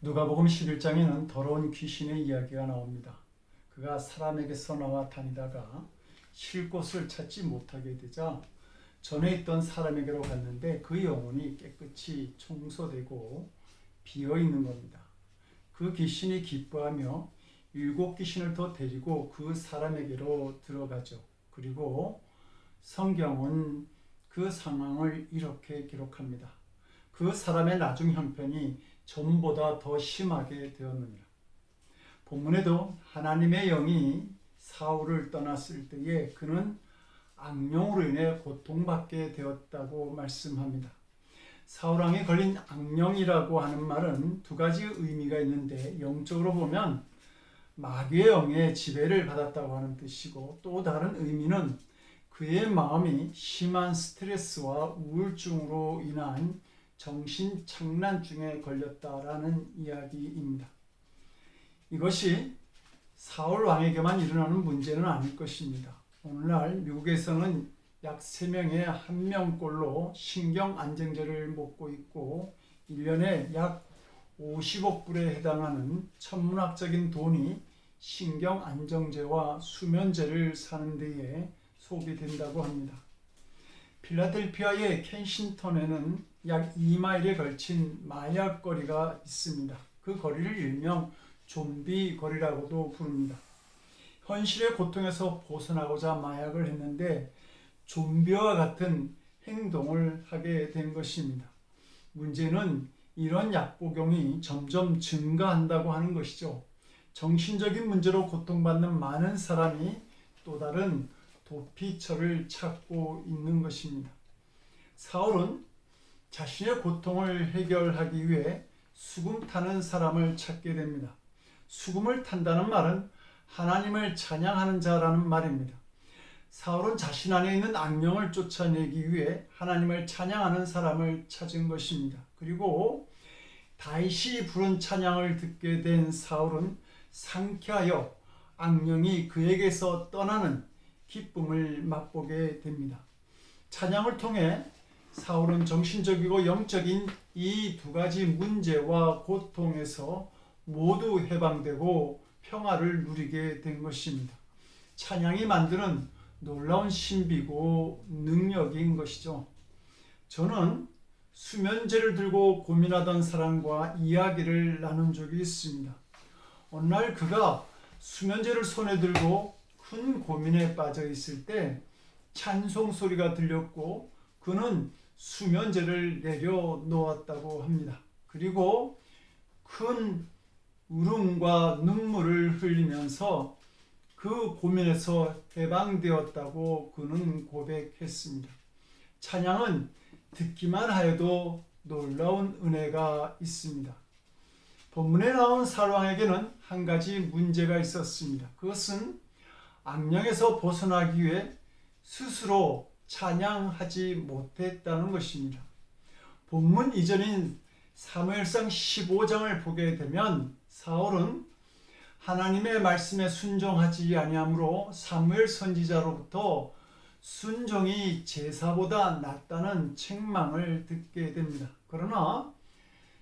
누가복음 11장에는 더러운 귀신의 이야기가 나옵니다. 그가 사람에게서 나와 다니다가 쉴 곳을 찾지 못하게 되자 전에 있던 사람에게로 갔는데 그 영혼이 깨끗이 청소되고 비어 있는 겁니다. 그 귀신이 기뻐하며 7귀신을 더 데리고 그 사람에게로 들어가죠. 그리고 성경은 그 상황을 이렇게 기록합니다. 그 사람의 나중 형편이 전보다 더 심하게 되었느니라. 본문에도 하나님의 영이 사울을 떠났을 때에 그는 악령으로 인해 고통받게 되었다고 말씀합니다. 사울왕에 걸린 악령이라고 하는 말은 두 가지 의미가 있는데, 영적으로 보면 마귀의 영의 지배를 받았다고 하는 뜻이고, 또 다른 의미는 그의 마음이 심한 스트레스와 우울증으로 인한 정신착란증에 걸렸다라는 이야기입니다. 이것이 사울 왕에게만 일어나는 문제는 아닐 것입니다. 오늘날 미국에서는 약 3명에 1명꼴로 신경안정제를 먹고 있고 1년에 약 50억 불에 해당하는 천문학적인 돈이 신경안정제와 수면제를 사는 데에 소비된다고 합니다. 필라델피아의 켄싱턴에는 약 2마일에 걸친 마약 거리가 있습니다. 그 거리를 일명 좀비 거리라고도 부릅니다. 현실의 고통에서 벗어나고자 마약을 했는데 좀비와 같은 행동을 하게 된 것입니다. 문제는 이런 약 복용이 점점 증가한다고 하는 것이죠. 정신적인 문제로 고통받는 많은 사람이 또 다른 도피처를 찾고 있는 것입니다. 사울은 자신의 고통을 해결하기 위해 수금 타는 사람을 찾게 됩니다. 수금을 탄다는 말은 하나님을 찬양하는 자라는 말입니다. 사울은 자신 안에 있는 악령을 쫓아내기 위해 하나님을 찬양하는 사람을 찾은 것입니다. 그리고 다윗이 부른 찬양을 듣게 된 사울은 상쾌하여 악령이 그에게서 떠나는 기쁨을 맛보게 됩니다. 찬양을 통해 사울은 정신적이고 영적인 이 두 가지 문제와 고통에서 모두 해방되고 평화를 누리게 된 것입니다. 찬양이 만드는 놀라운 신비고 능력인 것이죠. 저는 수면제를 들고 고민하던 사람과 이야기를 나눈 적이 있습니다. 어느 날 그가 수면제를 손에 들고 큰 고민에 빠져 있을 때 찬송 소리가 들렸고 그는 수면제를 내려놓았다고 합니다. 그리고 큰 울음과 눈물을 흘리면서 그 고민에서 해방되었다고 그는 고백했습니다. 찬양은 듣기만 하여도 놀라운 은혜가 있습니다. 본문에 나온 사울왕에게는 한 가지 문제가 있었습니다. 그것은 악령에서 벗어나기 위해 스스로 찬양하지 못했다는 것입니다. 본문 이전인 사무엘상 15장을 보게 되면 사울은 하나님의 말씀에 순종하지 아니하므로 사무엘 선지자로부터 순종이 제사보다 낫다는 책망을 듣게 됩니다. 그러나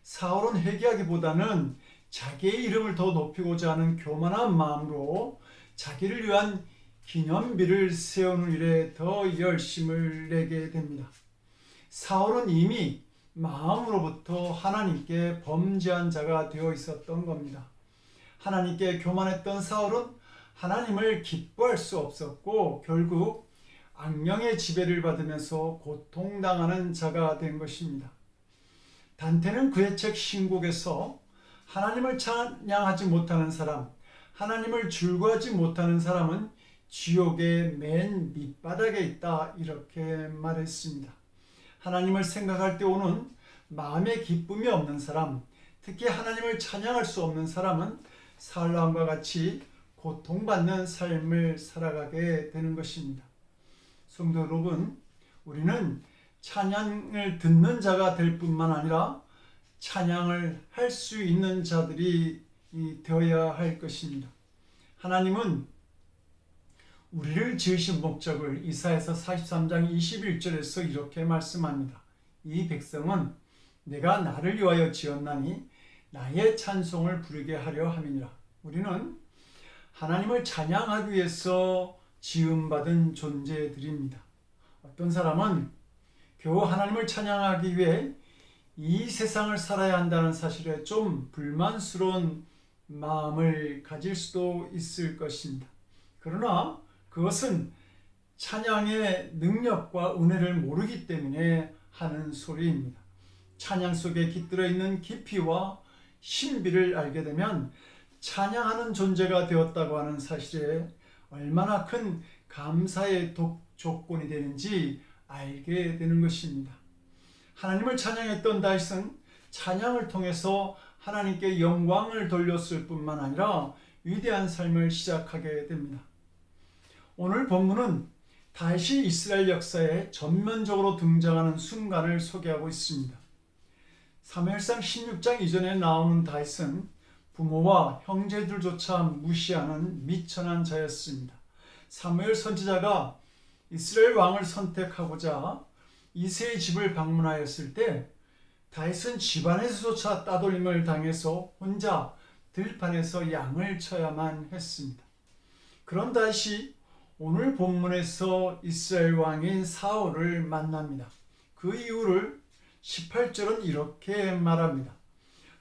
사울은 회개하기보다는 자기의 이름을 더 높이고자 하는 교만한 마음으로 자기를 위한 기념비를 세우는 일에 더 열심을 내게 됩니다. 사울은 이미 마음으로부터 하나님께 범죄한 자가 되어 있었던 겁니다. 하나님께 교만했던 사울은 하나님을 기뻐할 수 없었고 결국 악령의 지배를 받으면서 고통당하는 자가 된 것입니다. 단테는 그의 책 신곡에서 하나님을 찬양하지 못하는 사람, 하나님을 즐거워하지 못하는 사람은 지옥의 맨 밑바닥에 있다 이렇게 말했습니다. 하나님을 생각할 때 오는 마음의 기쁨이 없는 사람, 특히 하나님을 찬양할 수 없는 사람은 사울왕과 같이 고통받는 삶을 살아가게 되는 것입니다. 성도 여러분, 우리는 찬양을 듣는 자가 될 뿐만 아니라 찬양을 할 수 있는 자들이 되어야 할 것입니다. 하나님은 우리를 지으신 목적을 이사야서 43장 21절에서 이렇게 말씀합니다. 이 백성은 내가 나를 위하여 지었나니 나의 찬송을 부르게 하려 함이니라. 우리는 하나님을 찬양하기 위해서 지음받은 존재들입니다. 어떤 사람은 겨우 하나님을 찬양하기 위해 이 세상을 살아야 한다는 사실에 좀 불만스러운 마음을 가질 수도 있을 것입니다. 그러나 그것은 찬양의 능력과 은혜를 모르기 때문에 하는 소리입니다. 찬양 속에 깃들어 있는 깊이와 신비를 알게 되면 찬양하는 존재가 되었다고 하는 사실에 얼마나 큰 감사의 조건이 되는지 알게 되는 것입니다. 하나님을 찬양했던 다윗은 찬양을 통해서 하나님께 영광을 돌렸을 뿐만 아니라 위대한 삶을 시작하게 됩니다. 오늘 본문은 다윗이 이스라엘 역사에 전면적으로 등장하는 순간을 소개하고 있습니다. 사무엘상 16장 이전에 나오는 다윗은 부모와 형제들조차 무시하는 미천한 자였습니다. 사무엘 선지자가 이스라엘 왕을 선택하고자 이새의 집을 방문하였을 때 다윗은 집안에서조차 따돌림을 당해서 혼자 들판에서 양을 쳐야만 했습니다. 그런 다윗이 오늘 본문에서 이스라엘 왕인 사울을 만납니다. 그 이유를 18절은 이렇게 말합니다.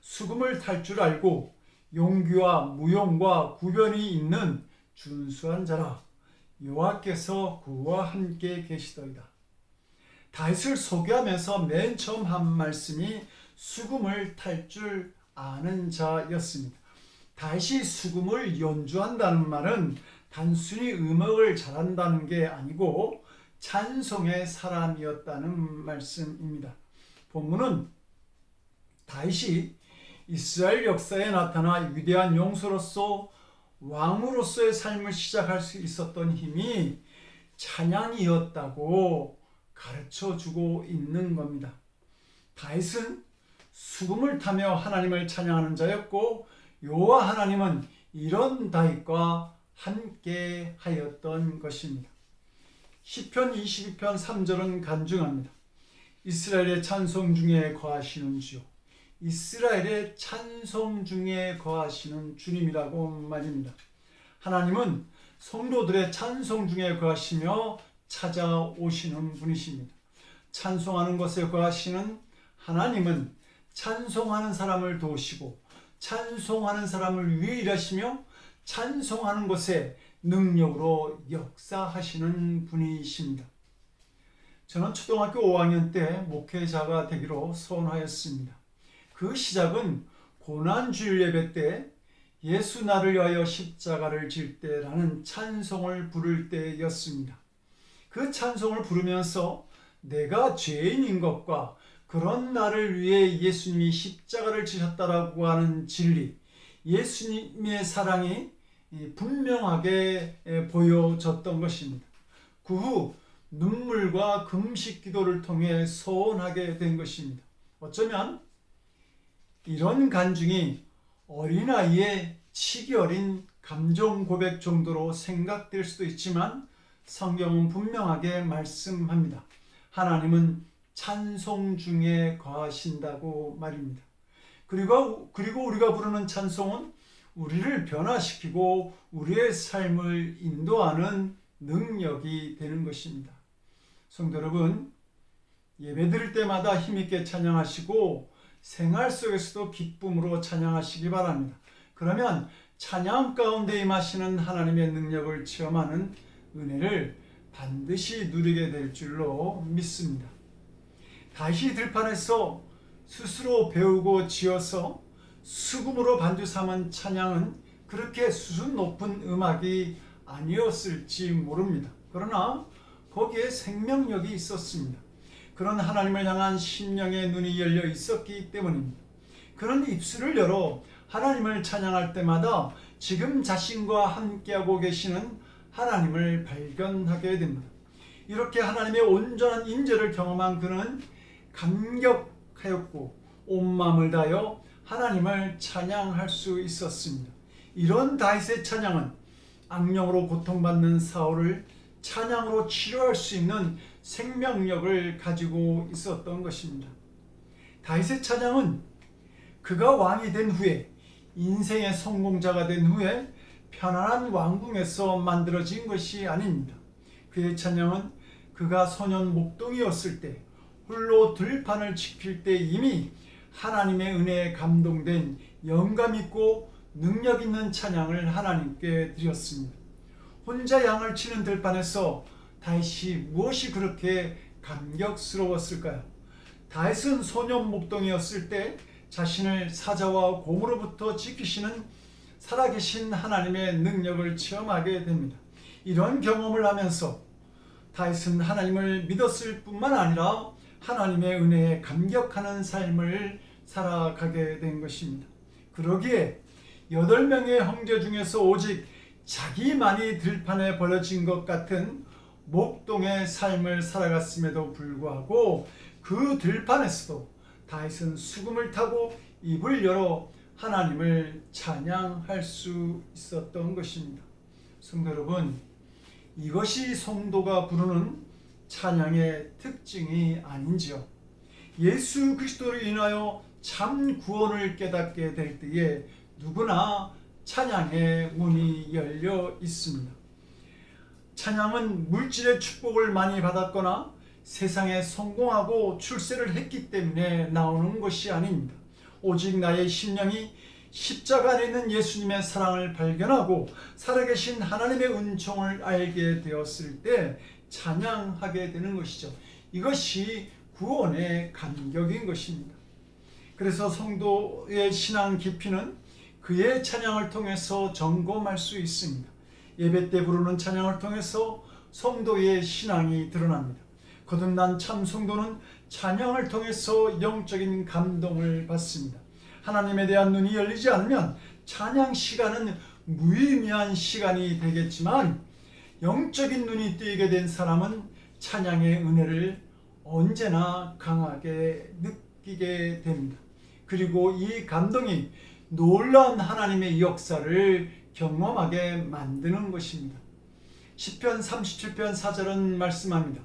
수금을 탈 줄 알고 용기와 무용과 구변이 있는 준수한 자라. 여호와께서 그와 함께 계시더이다. 다윗을 소개하면서 맨 처음 한 말씀이 수금을 탈 줄 아는 자였습니다. 다윗이 수금을 연주한다는 말은 단순히 음악을 잘한다는 게 아니고 찬송의 사람이었다는 말씀입니다. 본문은 다윗이 이스라엘 역사에 나타나 위대한 용서로서 왕으로서의 삶을 시작할 수 있었던 힘이 찬양이었다고 가르쳐주고 있는 겁니다. 다윗은 수금을 타며 하나님을 찬양하는 자였고 여호와 하나님은 이런 다윗과 함께 하였던 것입니다. 시편 22편 3절은 간증합니다. 이스라엘의 찬송 중에 거하시는 주요. 이스라엘의 찬송 중에 거하시는 주님이라고 말입니다. 하나님은 성도들의 찬송 중에 거하시며 찾아오시는 분이십니다. 찬송하는 것에 거하시는 하나님은 찬송하는 사람을 도우시고 찬송하는 사람을 위해 일하시며 찬송하는 것에 능력으로 역사하시는 분이십니다. 저는 초등학교 5학년 때 목회자가 되기로 소원하였습니다. 그 시작은 고난주일 예배 때 예수 나를 위하여 십자가를 질 때라는 찬송을 부를 때였습니다. 그 찬송을 부르면서 내가 죄인인 것과 그런 나를 위해 예수님이 십자가를 지셨다라고 하는 진리, 예수님의 사랑이 분명하게 보여졌던 것입니다. 그 후 눈물과 금식 기도를 통해 소원하게 된 것입니다. 어쩌면 이런 간증이 어린아이의 치기 어린 감정 고백 정도로 생각될 수도 있지만 성경은 분명하게 말씀합니다. 하나님은 찬송 중에 거하신다고 말입니다. 그리고 우리가 부르는 찬송은 우리를 변화시키고 우리의 삶을 인도하는 능력이 되는 것입니다. 성도 여러분, 예배 드릴 때마다 힘있게 찬양하시고 생활 속에서도 기쁨으로 찬양하시기 바랍니다. 그러면 찬양 가운데 임하시는 하나님의 능력을 체험하는 은혜를 반드시 누리게 될 줄로 믿습니다. 다시 들판에서 스스로 배우고 지어서 수금으로 반주 삼은 찬양은 그렇게 수준 높은 음악이 아니었을지 모릅니다. 그러나 거기에 생명력이 있었습니다. 그런 하나님을 향한 심령의 눈이 열려 있었기 때문입니다. 그런 입술을 열어 하나님을 찬양할 때마다 지금 자신과 함께하고 계시는 하나님을 발견하게 됩니다. 이렇게 하나님의 온전한 임재를 경험한 그는 감격하였고 온 마음을 다하여 하나님을 찬양할 수 있었습니다. 이런 다윗의 찬양은 악령으로 고통받는 사울을 찬양으로 치료할 수 있는 생명력을 가지고 있었던 것입니다. 다윗의 찬양은 그가 왕이 된 후에, 인생의 성공자가 된 후에 편안한 왕궁에서 만들어진 것이 아닙니다. 그의 찬양은 그가 소년 목동이었을 때, 홀로 들판을 지킬 때 이미 하나님의 은혜에 감동된 영감 있고 능력 있는 찬양을 하나님께 드렸습니다. 혼자 양을 치는 들판에서 다윗이 무엇이 그렇게 감격스러웠을까요? 다윗은 소년 목동이었을 때 자신을 사자와 곰으로부터 지키시는 살아계신 하나님의 능력을 체험하게 됩니다. 이런 경험을 하면서 다윗은 하나님을 믿었을 뿐만 아니라 하나님의 은혜에 감격하는 삶을 살아가게 된 것입니다. 그러기에 8명의 형제 중에서 오직 자기만이 들판에 버려진 것 같은 목동의 삶을 살아갔음에도 불구하고 그 들판에서도 다윗은 수금을 타고 입을 열어 하나님을 찬양할 수 있었던 것입니다. 성도 여러분, 이것이 성도가 부르는 찬양의 특징이 아닌지요? 예수 그리스도로 인하여 참 구원을 깨닫게 될 때에 누구나 찬양의 문이 열려 있습니다. 찬양은 물질의 축복을 많이 받았거나 세상에 성공하고 출세를 했기 때문에 나오는 것이 아닙니다. 오직 나의 심령이 십자가 안에 있는 예수님의 사랑을 발견하고 살아계신 하나님의 은총을 알게 되었을 때 찬양하게 되는 것이죠. 이것이 구원의 감격인 것입니다. 그래서 성도의 신앙 깊이는 그의 찬양을 통해서 점검할 수 있습니다. 예배 때 부르는 찬양을 통해서 성도의 신앙이 드러납니다. 거듭난 참 성도는 찬양을 통해서 영적인 감동을 받습니다. 하나님에 대한 눈이 열리지 않으면 찬양 시간은 무의미한 시간이 되겠지만 영적인 눈이 뜨이게 된 사람은 찬양의 은혜를 언제나 강하게 느끼게 됩니다. 그리고 이 감동이 놀라운 하나님의 역사를 경험하게 만드는 것입니다. 시편 37편 4절은 말씀합니다.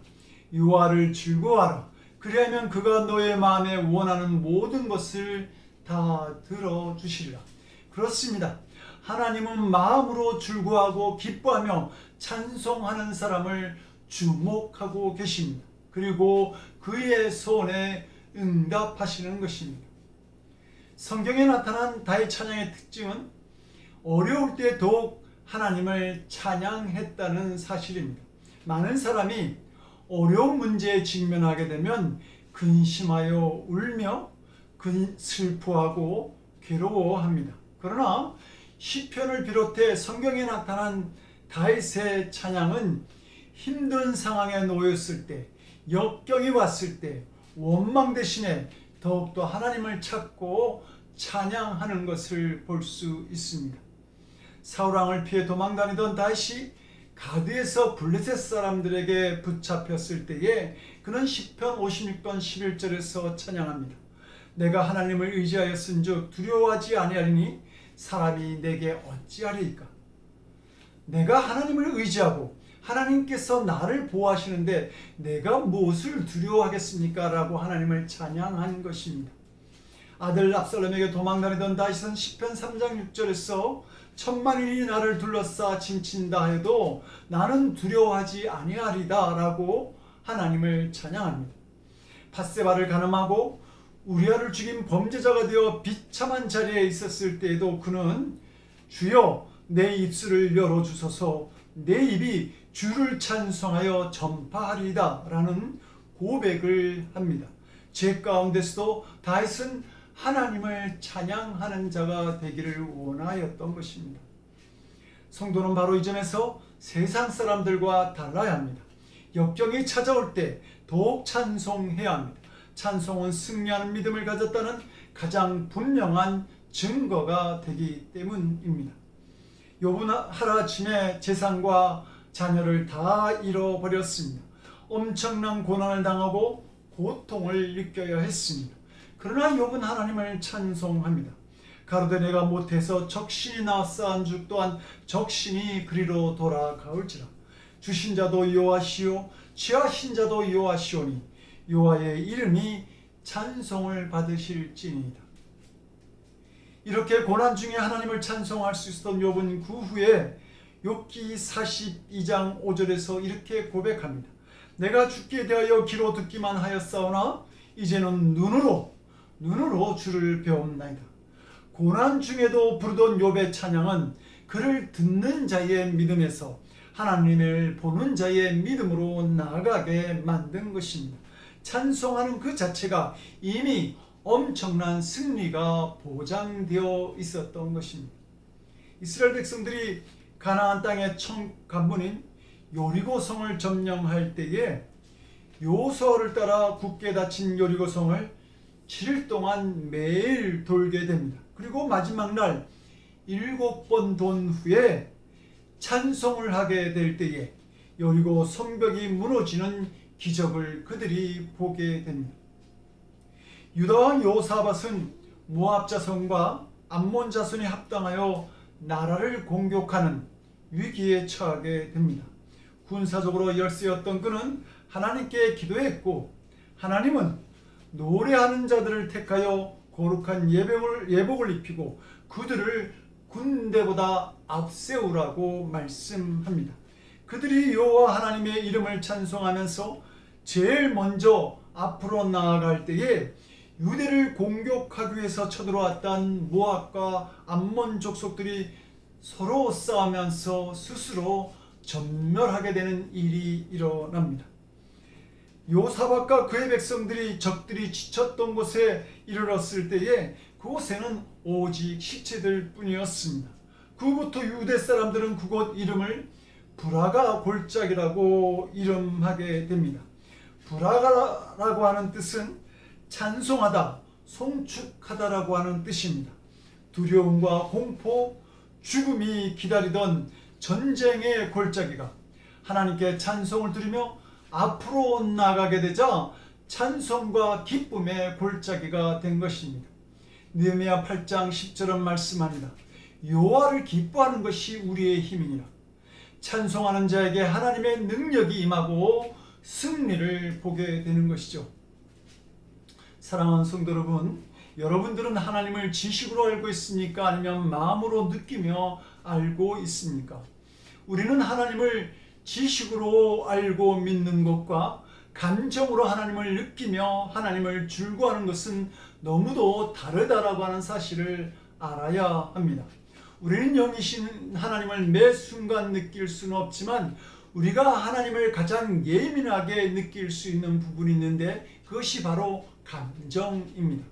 여호와를 즐거워하라. 그리하면 그가 너의 마음에 원하는 모든 것을 다 들어주시리라. 그렇습니다. 하나님은 마음으로 즐거워하고 기뻐하며 찬송하는 사람을 주목하고 계십니다. 그리고 그의 소원에 응답하시는 것입니다. 성경에 나타난 다윗 찬양의 특징은 어려울 때 더욱 하나님을 찬양했다는 사실입니다. 많은 사람이 어려운 문제에 직면하게 되면 근심하여 울며 슬퍼하고 괴로워합니다. 그러나 시편을 비롯해 성경에 나타난 다윗의 찬양은 힘든 상황에 놓였을 때, 역경이 왔을 때 원망 대신에 더욱더 하나님을 찾고 찬양하는 것을 볼 수 있습니다. 사울왕을 피해 도망다니던 다윗이 가드에서 블레셋 사람들에게 붙잡혔을 때에 그는 시편 56편 11절에서 찬양합니다. 내가 하나님을 의지하였은즉 두려워하지 아니하리니 사람이 내게 어찌하리이까. 내가 하나님을 의지하고 하나님께서 나를 보호하시는데 내가 무엇을 두려워하겠습니까? 라고 하나님을 찬양한 것입니다. 아들 압살롬에게 도망다니던 다윗은 시편 3장 6절에서 천만인이 나를 둘러싸 침친다 해도 나는 두려워하지 아니하리다 라고 하나님을 찬양합니다. 밧세바를 간음하고 우리아를 죽인 범죄자가 되어 비참한 자리에 있었을 때에도 그는 주여 내 입술을 열어주소서 내 입이 주를 찬송하여 전파하리이다 라는 고백을 합니다. 죄 가운데서도 다윗은 하나님을 찬양하는 자가 되기를 원하였던 것입니다. 성도는 바로 이 점에서 세상 사람들과 달라야 합니다. 역경이 찾아올 때 더욱 찬송해야 합니다. 찬송은 승리하는 믿음을 가졌다는 가장 분명한 증거가 되기 때문입니다. 욥은 하루아침에 재산과 자녀를 다 잃어버렸습니다. 엄청난 고난을 당하고 고통을 느껴야 했습니다. 그러나 욥은 하나님을 찬송합니다. 가로되 내가 못해서 적신이 나왔사한 주 또한 적신이 그리로 돌아가올지라. 주신 자도 여호와시요 취하신 자도 여호와시오니 여호와의 이름이 찬송을 받으실지니이다. 이렇게 고난 중에 하나님을 찬송할 수 있었던 욥은 그 후에 욥기 42장 5절에서 이렇게 고백합니다. 내가 주께 대하여 귀로 듣기만 하였사오나 이제는 눈으로 주를 배웠나이다. 고난 중에도 부르던 욥의 찬양은 그를 듣는 자의 믿음에서 하나님을 보는 자의 믿음으로 나아가게 만든 것입니다. 찬송하는 그 자체가 이미 엄청난 승리가 보장되어 있었던 것입니다. 이스라엘 백성들이 가나안 땅의 간문인 여리고성을 점령할 때에 여호수아를 따라 굳게 닫힌 여리고성을 7일 동안 매일 돌게 됩니다. 그리고 마지막 날 7번 돈 후에 찬송을 하게 될 때에 여리고 성벽이 무너지는 기적을 그들이 보게 됩니다. 유다왕 여호사밧은 모압 자손과 암몬 자손이 합당하여 나라를 공격하는 위기에 처하게 됩니다. 군사적으로 열세였던 그는 하나님께 기도했고 하나님은 노래하는 자들을 택하여 거룩한 예복을 입히고 그들을 군대보다 앞세우라고 말씀합니다. 그들이 여호와 하나님의 이름을 찬송하면서 제일 먼저 앞으로 나아갈 때에 유대를 공격하기 위해서 쳐들어왔던 모압과 암몬 족속들이 서로 싸우면서 스스로 전멸하게 되는 일이 일어납니다. 요사밧과 그의 백성들이 적들이 지쳤던 곳에 이르렀을 때에 그곳에는 오직 시체들 뿐이었습니다. 그부터 유대 사람들은 그곳 이름을 브라가 골짜기라고 이름하게 됩니다. 브라가라고 하는 뜻은 찬송하다, 송축하다라고 하는 뜻입니다. 두려움과 공포, 죽음이 기다리던 전쟁의 골짜기가 하나님께 찬송을 드리며 앞으로 나가게 되자 찬송과 기쁨의 골짜기가 된 것입니다. 느헤미야 8장 10절은 말씀합니다. 여호와를 기뻐하는 것이 우리의 힘이니라. 찬송하는 자에게 하나님의 능력이 임하고 승리를 보게 되는 것이죠. 사랑하는 성도 여러분, 여러분들은 하나님을 지식으로 알고 있습니까? 아니면 마음으로 느끼며 알고 있습니까? 우리는 하나님을 지식으로 알고 믿는 것과 감정으로 하나님을 느끼며 하나님을 즐거워하는 것은 너무도 다르다라고 하는 사실을 알아야 합니다. 우리는 영이신 하나님을 매 순간 느낄 수는 없지만 우리가 하나님을 가장 예민하게 느낄 수 있는 부분이 있는데 그것이 바로 감정입니다.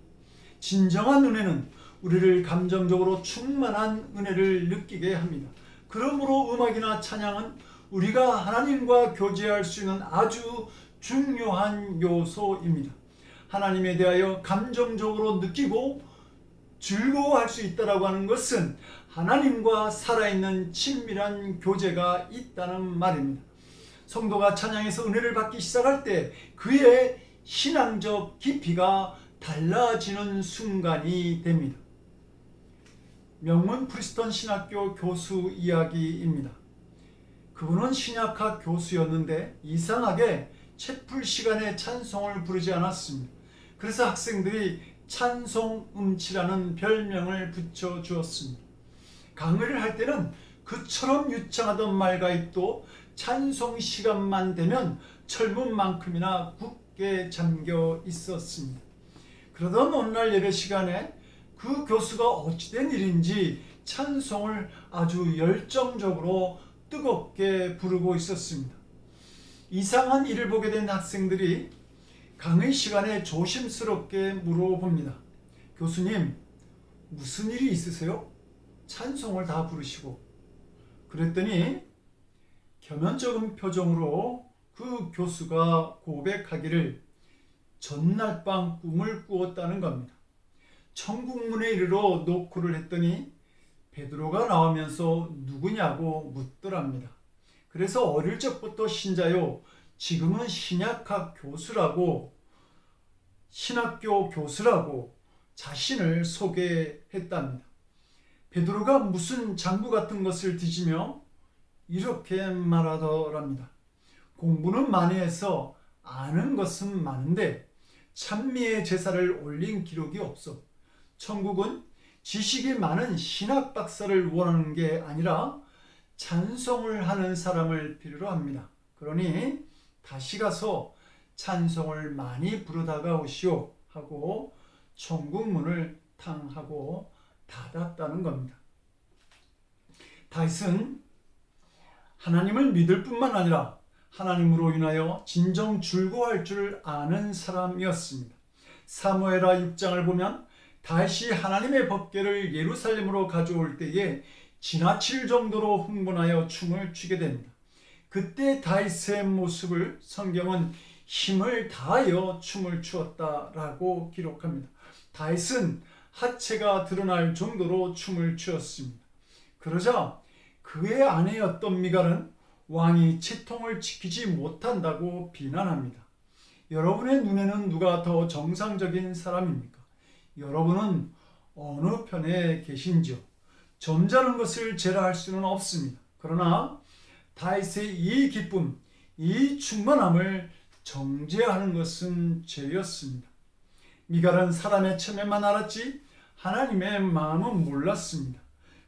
진정한 은혜는 우리를 감정적으로 충만한 은혜를 느끼게 합니다. 그러므로 음악이나 찬양은 우리가 하나님과 교제할 수 있는 아주 중요한 요소입니다. 하나님에 대하여 감정적으로 느끼고 즐거워할 수 있다고 하는 것은 하나님과 살아있는 친밀한 교제가 있다는 말입니다. 성도가 찬양에서 은혜를 받기 시작할 때 그의 신앙적 깊이가 달라지는 순간이 됩니다. 명문 프리스턴 신학교 교수 이야기입니다. 그분은 신약학 교수였는데 이상하게 채플 시간에 찬송을 부르지 않았습니다. 그래서 학생들이 찬송음치라는 별명을 붙여주었습니다. 강의를 할 때는 그처럼 유창하던 말가입도 찬송 시간만 되면 철문만큼이나 굳게 잠겨 있었습니다. 그러던 어느 날 예배 시간에 그 교수가 어찌된 일인지 찬송을 아주 열정적으로 뜨겁게 부르고 있었습니다. 이상한 일을 보게 된 학생들이 강의 시간에 조심스럽게 물어봅니다. 교수님, 무슨 일이 있으세요? 찬송을 다 부르시고. 그랬더니 겸연쩍은 표정으로 그 교수가 고백하기를 전날 밤 꿈을 꾸었다는 겁니다. 천국문에 이르러 노크를 했더니 베드로가 나오면서 누구냐고 묻더랍니다. 그래서 어릴 적부터 신자요, 지금은 신약학 교수라고, 신학교 교수라고 자신을 소개했답니다. 베드로가 무슨 장부 같은 것을 뒤지며 이렇게 말하더랍니다. 공부는 많이 해서 아는 것은 많은데 찬미의 제사를 올린 기록이 없어. 천국은 지식이 많은 신학 박사를 원하는 게 아니라 찬송을 하는 사람을 필요로 합니다. 그러니 다시 가서 찬송을 많이 부르다가 오시오 하고 천국 문을 탕 하고 닫았다는 겁니다. 다윗은 하나님을 믿을 뿐만 아니라 하나님으로 인하여 진정 즐거워할 줄 아는 사람이었습니다. 사무엘하 6장을 보면 다윗이 하나님의 법궤를 예루살렘으로 가져올 때에 지나칠 정도로 흥분하여 춤을 추게 됩니다. 그때 다윗의 모습을 성경은 힘을 다하여 춤을 추었다라고 기록합니다. 다윗은 하체가 드러날 정도로 춤을 추었습니다. 그러자 그의 아내였던 미갈은 왕이 채통을 지키지 못한다고 비난합니다. 여러분의 눈에는 누가 더 정상적인 사람입니까? 여러분은 어느 편에 계신지요? 점잖은 것을 제라할 수는 없습니다. 그러나 다윗의 이 기쁨, 이 충만함을 정죄하는 것은 죄였습니다. 미갈은 사람의 체면만 알았지 하나님의 마음은 몰랐습니다.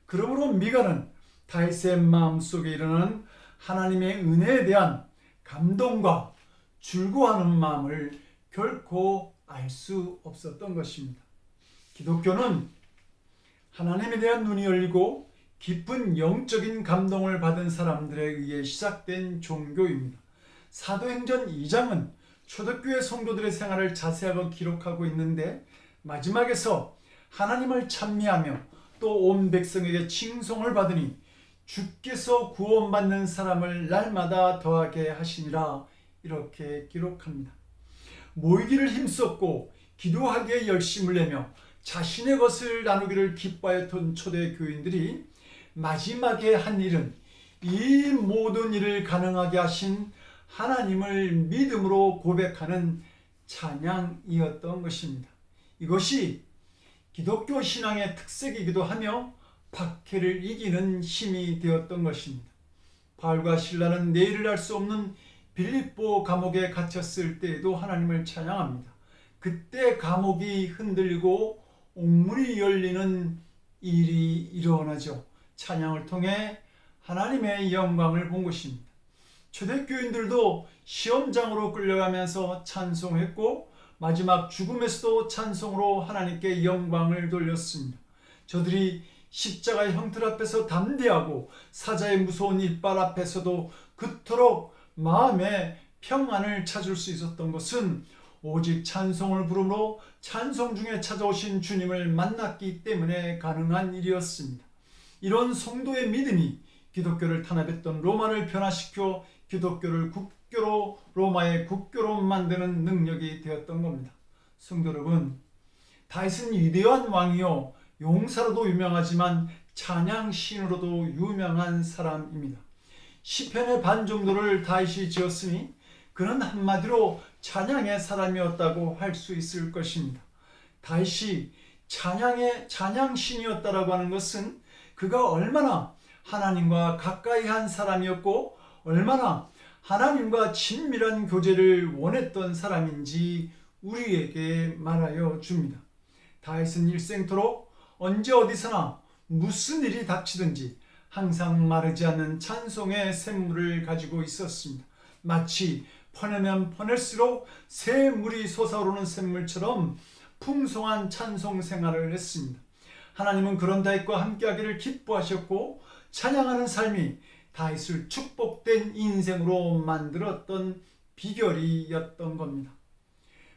그러므로 미갈은 다윗의 마음속에 일어나는 하나님의 은혜에 대한 감동과 즐거워하는 마음을 결코 알 수 없었던 것입니다. 기독교는 하나님에 대한 눈이 열리고 깊은 영적인 감동을 받은 사람들에 의해 시작된 종교입니다. 사도행전 2장은 초대교회 성도들의 생활을 자세하게 기록하고 있는데 마지막에서 하나님을 찬미하며 또 온 백성에게 칭송을 받으니 주께서 구원받는 사람을 날마다 더하게 하시니라 이렇게 기록합니다. 모이기를 힘썼고 기도하기에 열심을 내며 자신의 것을 나누기를 기뻐하였던 초대 교인들이 마지막에 한 일은 이 모든 일을 가능하게 하신 하나님을 믿음으로 고백하는 찬양이었던 것입니다. 이것이 기독교 신앙의 특색이기도 하며 박해를 이기는 힘이 되었던 것입니다. 바울과 실라는 내일을 알 수 없는 빌립보 감옥에 갇혔을 때에도 하나님을 찬양합니다. 그때 감옥이 흔들리고 옥문이 열리는 일이 일어나죠. 찬양을 통해 하나님의 영광을 본 것입니다. 초대교인들도 시험장으로 끌려가면서 찬송했고 마지막 죽음에서도 찬송으로 하나님께 영광을 돌렸습니다. 저들이 십자가의 형틀 앞에서 담대하고 사자의 무서운 이빨 앞에서도 그토록 마음의 평안을 찾을 수 있었던 것은 오직 찬송을 부름으로 찬송 중에 찾아오신 주님을 만났기 때문에 가능한 일이었습니다. 이런 성도의 믿음이 기독교를 탄압했던 로마를 변화시켜 기독교를 국교로 로마의 국교로 만드는 능력이 되었던 겁니다. 성도 여러분, 다윗은 위대한 왕이요 용사로도 유명하지만 찬양 시인으로도 유명한 사람입니다. 시편의 반 정도를 다윗이 지었으니 그는 한마디로 찬양의 사람이었다고 할 수 있을 것입니다. 다윗이 찬양 신이었다라고 하는 것은 그가 얼마나 하나님과 가까이 한 사람이었고 얼마나 하나님과 친밀한 교제를 원했던 사람인지 우리에게 말하여 줍니다. 다윗은 일생토록 언제 어디서나 무슨 일이 닥치든지 항상 마르지 않는 찬송의 샘물을 가지고 있었습니다. 마치 퍼내면 퍼낼수록 새 물이 솟아오르는 샘물처럼 풍성한 찬송 생활을 했습니다. 하나님은 그런 다윗과 함께하기를 기뻐하셨고 찬양하는 삶이 다윗을 축복된 인생으로 만들었던 비결이었던 겁니다.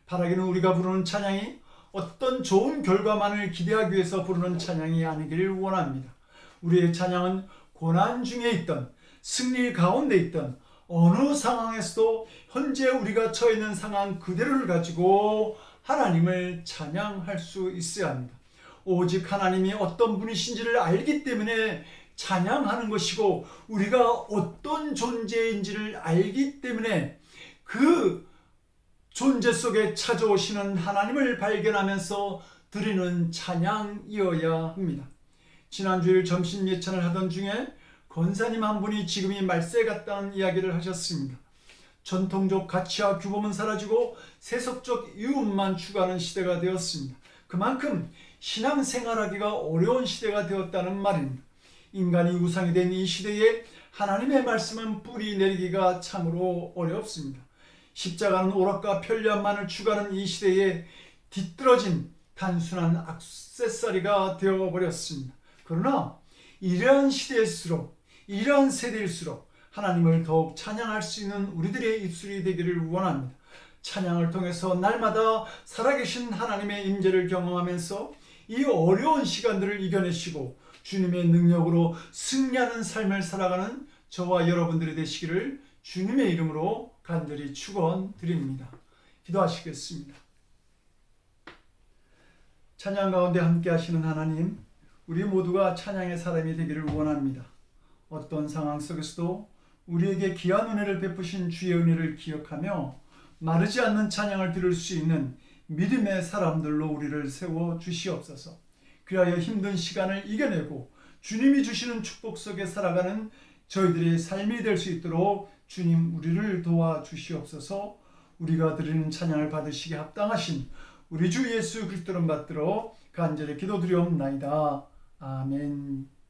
바라기는 우리가 부르는 찬양이 어떤 좋은 결과만을 기대하기 위해서 부르는 찬양이 아니기를 원합니다. 우리의 찬양은 고난 중에 있던 승리 가운데 있던 어느 상황에서도 현재 우리가 처해 있는 상황 그대로를 가지고 하나님을 찬양할 수 있어야 합니다. 오직 하나님이 어떤 분이신지를 알기 때문에 찬양하는 것이고 우리가 어떤 존재인지를 알기 때문에 그 존재 속에 찾아오시는 하나님을 발견하면서 드리는 찬양이어야 합니다. 지난주일 점심 예찬을 하던 중에 권사님 한 분이 지금이 말세 같다는 이야기를 하셨습니다. 전통적 가치와 규범은 사라지고 세속적 이웃만 추구하는 시대가 되었습니다. 그만큼 신앙생활하기가 어려운 시대가 되었다는 말입니다. 인간이 우상이 된 이 시대에 하나님의 말씀은 뿌리 내리기가 참으로 어렵습니다. 십자가는 오락과 편리함만을 추구하는 이 시대에 뒤떨어진 단순한 액세서리가 되어버렸습니다. 그러나 이러한 시대일수록, 이러한 세대일수록 하나님을 더욱 찬양할 수 있는 우리들의 입술이 되기를 원합니다. 찬양을 통해서 날마다 살아계신 하나님의 임재를 경험하면서 이 어려운 시간들을 이겨내시고 주님의 능력으로 승리하는 삶을 살아가는 저와 여러분들이 되시기를 주님의 이름으로 간절히 축원드립니다. 기도하시겠습니다. 찬양 가운데 함께 하시는 하나님, 우리 모두가 찬양의 사람이 되기를 원합니다. 어떤 상황 속에서도 우리에게 귀한 은혜를 베푸신 주의 은혜를 기억하며 마르지 않는 찬양을 들을 수 있는 믿음의 사람들로 우리를 세워 주시옵소서. 그리하여 힘든 시간을 이겨내고 주님이 주시는 축복 속에 살아가는 저희들의 삶이 될 수 있도록 주님 우리를 도와주시옵소서. 우리가 드리는 찬양을 받으시기에 합당하신 우리 주 예수 그리스도를 받들어 간절히 기도드리옵나이다. 아멘.